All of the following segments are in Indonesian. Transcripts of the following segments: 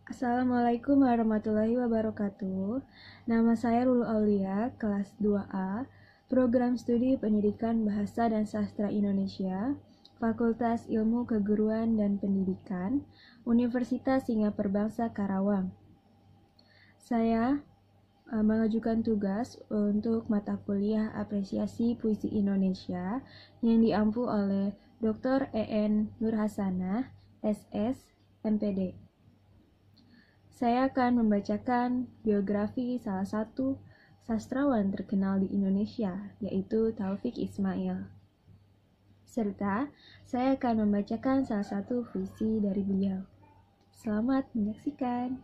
Assalamualaikum warahmatullahi wabarakatuh. Nama saya Lulu Aulia, kelas 2A, Program Studi Pendidikan Bahasa dan Sastra Indonesia, Fakultas Ilmu Keguruan dan Pendidikan, Universitas Singapura Karawang. Saya mengajukan tugas untuk mata kuliah Apresiasi Puisi Indonesia yang diampu oleh Dr. EN Nurhasanah, SS, MPD. Saya akan membacakan biografi salah satu sastrawan terkenal di Indonesia, yaitu Taufik Ismail. Serta saya akan membacakan salah satu puisi dari beliau. Selamat menyaksikan.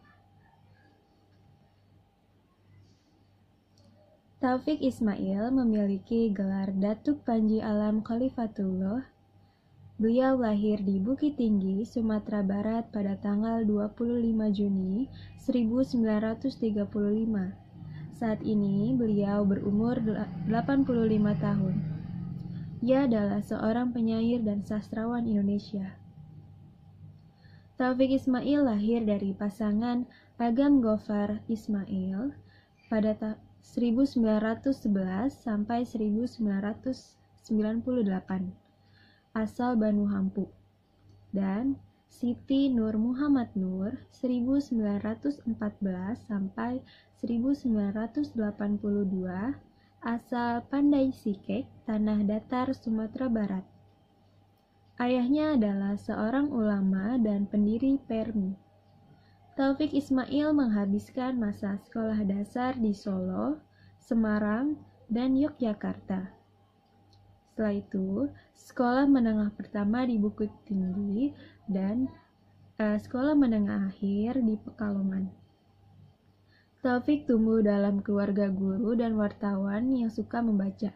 Taufik Ismail memiliki gelar Datuk Panji Alam Khalifatullah. Beliau lahir di Bukit Tinggi, Sumatera Barat pada tanggal 25 Juni 1935. Saat ini beliau berumur 85 tahun. Ia adalah seorang penyair dan sastrawan Indonesia. Taufik Ismail lahir dari pasangan Agam Gofar Ismail pada 1911 sampai 1998. Asal Banu Hampu, dan Siti Nur Muhammad Nur 1914 sampai 1982, asal Pandai Sikek, Tanah Datar, Sumatera Barat. Ayahnya adalah seorang ulama dan pendiri PERMI. Taufik Ismail menghabiskan masa sekolah dasar di Solo, Semarang, dan Yogyakarta. Setelah itu, sekolah menengah pertama di Bukit Tinggi dan sekolah menengah akhir di Pekalongan. Taufik tumbuh dalam keluarga guru dan wartawan yang suka membaca.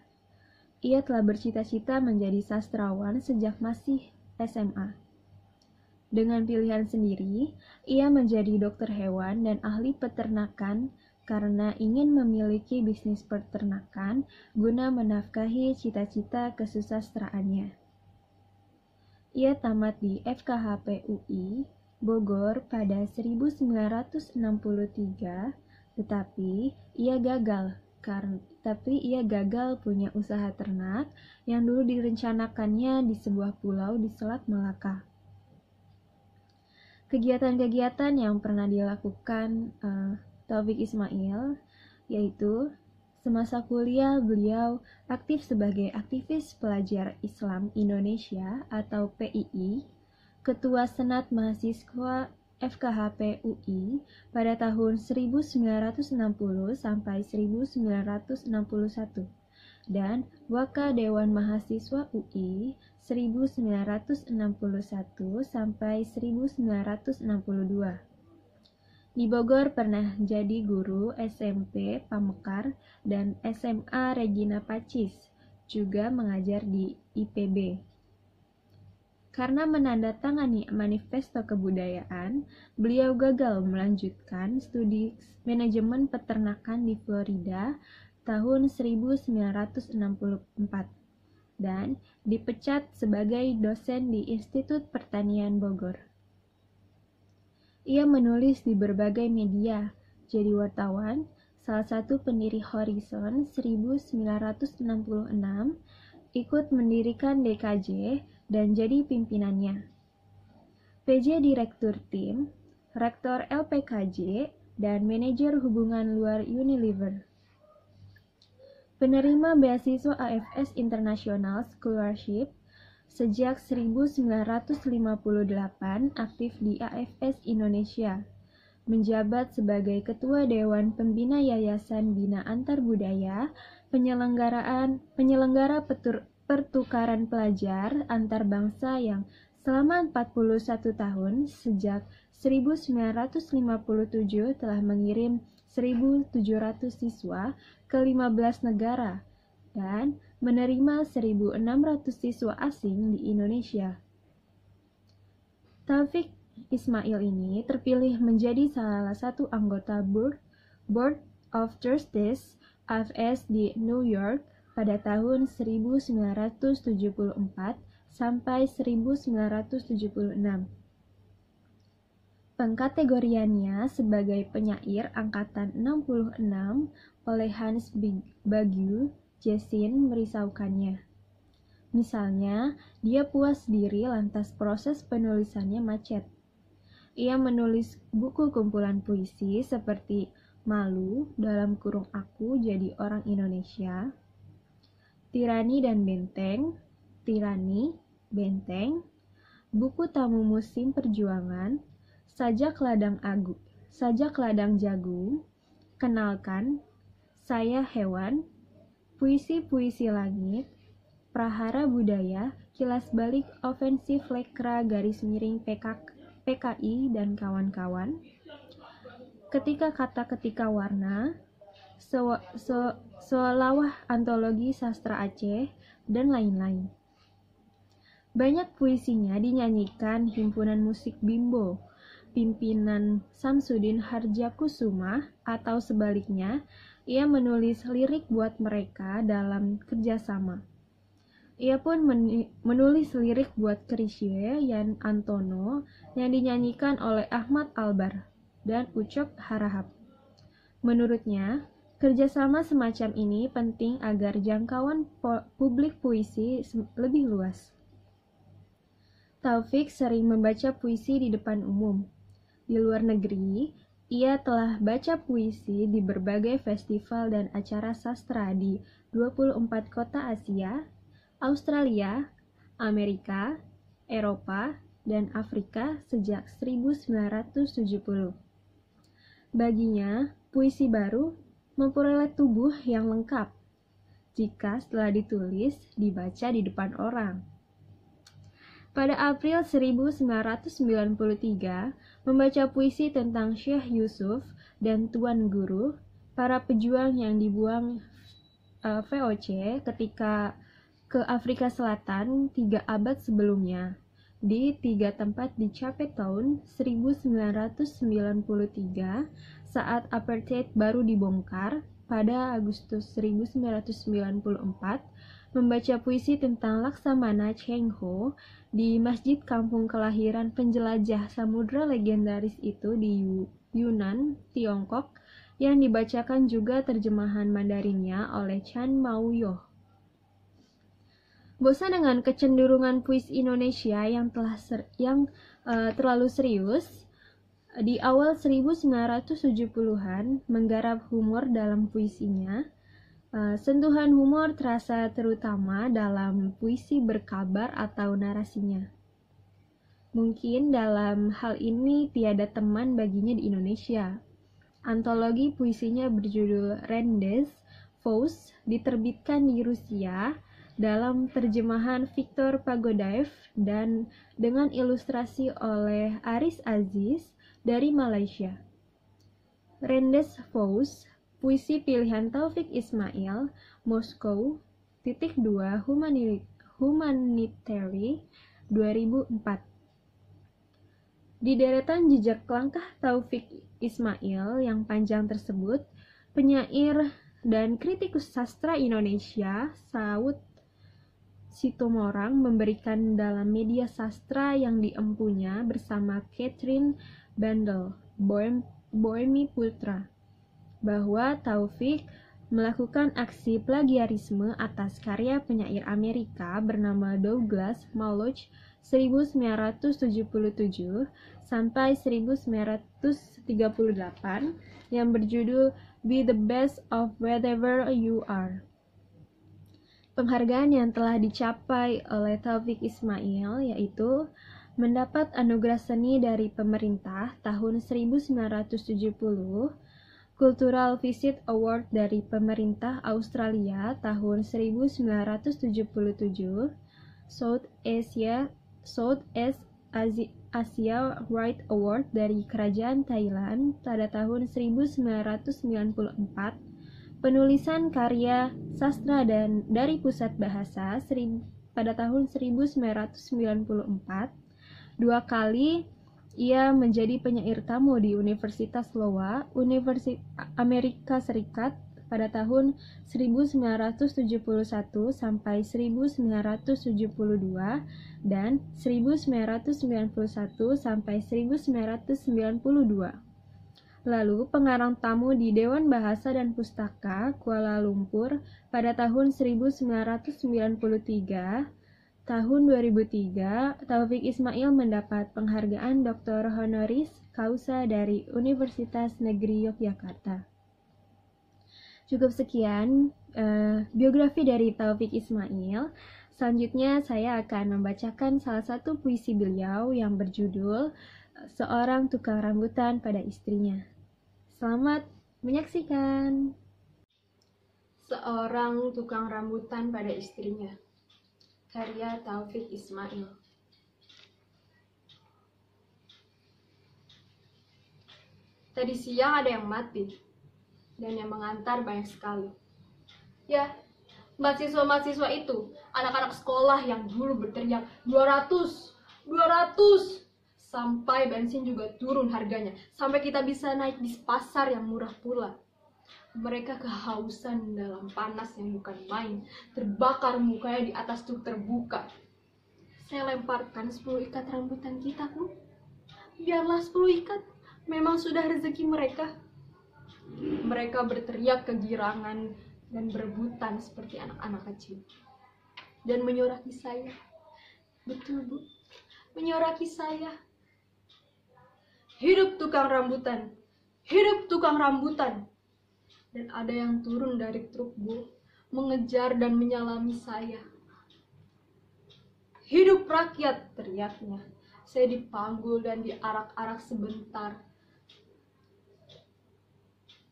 Ia telah bercita-cita menjadi sastrawan sejak masih SMA. Dengan pilihan sendiri, ia menjadi dokter hewan dan ahli peternakan karena ingin memiliki bisnis peternakan guna menafkahi cita-cita kesusastraannya. Ia tamat di FKHP UI Bogor pada 1963, tetapi ia gagal punya usaha ternak yang dulu direncanakannya di sebuah pulau di Selat Melaka. Kegiatan-kegiatan yang pernah dilakukan Taufik Ismail yaitu semasa kuliah beliau aktif sebagai aktivis pelajar Islam Indonesia atau PII, Ketua Senat Mahasiswa FKHP UI pada tahun 1960 sampai 1961 dan Waka Dewan Mahasiswa UI 1961 sampai 1962. Di Bogor pernah jadi guru SMP Pamekar dan SMA Regina Pacis, juga mengajar di IPB. Karena menandatangani manifesto kebudayaan, beliau gagal melanjutkan studi manajemen peternakan di Florida tahun 1964 dan dipecat sebagai dosen di Institut Pertanian Bogor. Ia menulis di berbagai media, jadi wartawan, salah satu pendiri Horizon 1966, ikut mendirikan DKJ dan jadi pimpinannya. PJ Direktur Tim, Rektor LPKJ, dan Manajer Hubungan Luar Unilever. Penerima beasiswa AFS International Scholarship. Sejak 1958 aktif di AFS Indonesia, menjabat sebagai Ketua Dewan Pembina Yayasan Bina Antar Budaya, penyelenggara pertukaran pelajar antar bangsa yang selama 41 tahun sejak 1957 telah mengirim 1.700 siswa ke 15 negara dan menerima 1.600 siswa asing di Indonesia. Taufik Ismail ini terpilih menjadi salah satu anggota Board of Trustees AFS di New York pada tahun 1974 sampai 1976. Pengkategoriannya sebagai penyair angkatan 66 oleh Hans Baguil Jessin merisaukannya. Misalnya, dia puas diri lantas proses penulisannya macet. Ia menulis buku kumpulan puisi seperti Malu dalam kurung Aku Jadi Orang Indonesia, Tirani dan Benteng, Tirani, Benteng, buku tamu musim perjuangan, Sajak Ladang Jagung, Kenalkan, Saya Hewan, Puisi-puisi Langit, Prahara Budaya, Kilas Balik Ofensif Lekra PKI dan kawan-kawan, Ketika Kata Ketika Warna, Seolawah Antologi Sastra Aceh, dan lain-lain. Banyak puisinya dinyanyikan himpunan musik Bimbo, pimpinan Samsudin Harjakusuma, atau sebaliknya, ia menulis lirik buat mereka dalam kerjasama. Ia pun menulis lirik buat Chrisye Yan Antono yang dinyanyikan oleh Ahmad Albar dan Ucok Harahap. Menurutnya, kerjasama semacam ini penting agar jangkauan publik puisi lebih luas. Taufik sering membaca puisi di depan umum. Di luar negeri, ia telah baca puisi di berbagai festival dan acara sastra di 24 kota Asia, Australia, Amerika, Eropa, dan Afrika sejak 1970. Baginya, puisi baru memperoleh tubuh yang lengkap jika setelah ditulis dibaca di depan orang. Pada April 1993, membaca puisi tentang Syekh Yusuf dan Tuan Guru, para pejuang yang dibuang VOC ketika ke Afrika Selatan 3 abad sebelumnya, di 3 tempat di Cape Town 1993 saat apartheid baru dibongkar pada Agustus 1994, membaca puisi tentang Laksamana Cheng Ho di Masjid Kampung Kelahiran penjelajah samudra legendaris itu di Yunnan, Tiongkok, yang dibacakan juga terjemahan Mandarinnya oleh Chan Mauyo. Bosan dengan kecenderungan puisi Indonesia yang terlalu serius, di awal 1970-an menggarap humor dalam puisinya. Sentuhan humor terasa terutama dalam puisi berkabar atau narasinya. Mungkin dalam hal ini tiada teman baginya di Indonesia. Antologi puisinya berjudul Rendes Faust diterbitkan di Rusia dalam terjemahan Viktor Pagodaev dan dengan ilustrasi oleh Aris Aziz dari Malaysia. Rendes Faust, puisi pilihan Taufik Ismail, Moskow, _2 Humanitary, 2004. Di deretan jejak langkah Taufik Ismail yang panjang tersebut, penyair dan kritikus sastra Indonesia, Saud Sitomorang, memberikan dalam media sastra yang diempunya bersama Catherine Bandel, Boemi Putra, bahwa Taufik melakukan aksi plagiarisme atas karya penyair Amerika bernama Douglas Malloch 1977 sampai 1938 yang berjudul Be the Best of Whatever You Are. Penghargaan yang telah dicapai oleh Taufik Ismail yaitu mendapat anugerah seni dari pemerintah tahun 1970, Cultural Visit Award dari pemerintah Australia tahun 1977, Southeast Asia Right Award dari Kerajaan Thailand pada tahun 1994, penulisan karya sastra dan dari Pusat Bahasa pada tahun 1994, 2 kali ia menjadi penyair tamu di Universitas Iowa, Amerika Serikat pada tahun 1971 sampai 1972 dan 1991 sampai 1992. Lalu pengarang tamu di Dewan Bahasa dan Pustaka Kuala Lumpur pada tahun 1993. Tahun 2003, Taufik Ismail mendapat penghargaan Dr. Honoris Causa dari Universitas Negeri Yogyakarta. Cukup sekian biografi dari Taufik Ismail. Selanjutnya saya akan membacakan salah satu puisi beliau yang berjudul Seorang Tukang Rambutan pada Istrinya. Selamat menyaksikan. Seorang tukang rambutan pada istrinya. Karya Taufik Ismail. Tadi siang ada yang mati, dan yang mengantar banyak sekali. Ya, mahasiswa-mahasiswa itu, anak-anak sekolah yang dulu berteriak 200, 200, sampai bensin juga turun harganya, sampai kita bisa naik bis pasar yang murah pula. Mereka kehausan dalam panas yang bukan main, terbakar mukanya di atas truk terbuka. Saya lemparkan 10 ikat rambutan kita, Bu. Biarlah 10 ikat, memang sudah rezeki mereka. Mereka berteriak kegirangan dan berebutan seperti anak-anak kecil. Dan menyoraki saya. Betul, Bu, menyoraki saya. Hidup tukang rambutan, hidup tukang rambutan. Dan ada yang turun dari truk, Bu, mengejar dan menyalami saya. Hidup rakyat, teriaknya. Saya dipanggul dan diarak-arak sebentar.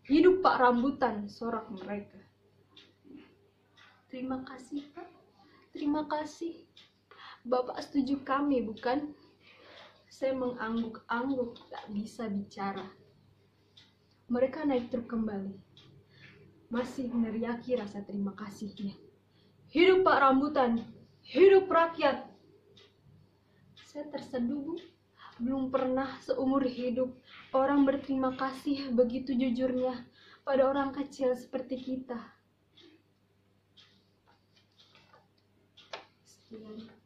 Hidup Pak Rambutan, sorak mereka. Terima kasih, Pak. Terima kasih. Bapak setuju kami, bukan? Saya mengangguk-angguk, tak bisa bicara. Mereka naik truk kembali, masih meneriaki rasa terima kasihnya. Hidup Pak Rambutan, hidup rakyat. Saya terseduh, Bu. Belum pernah seumur hidup orang berterima kasih begitu jujurnya pada orang kecil seperti kita. Sekian.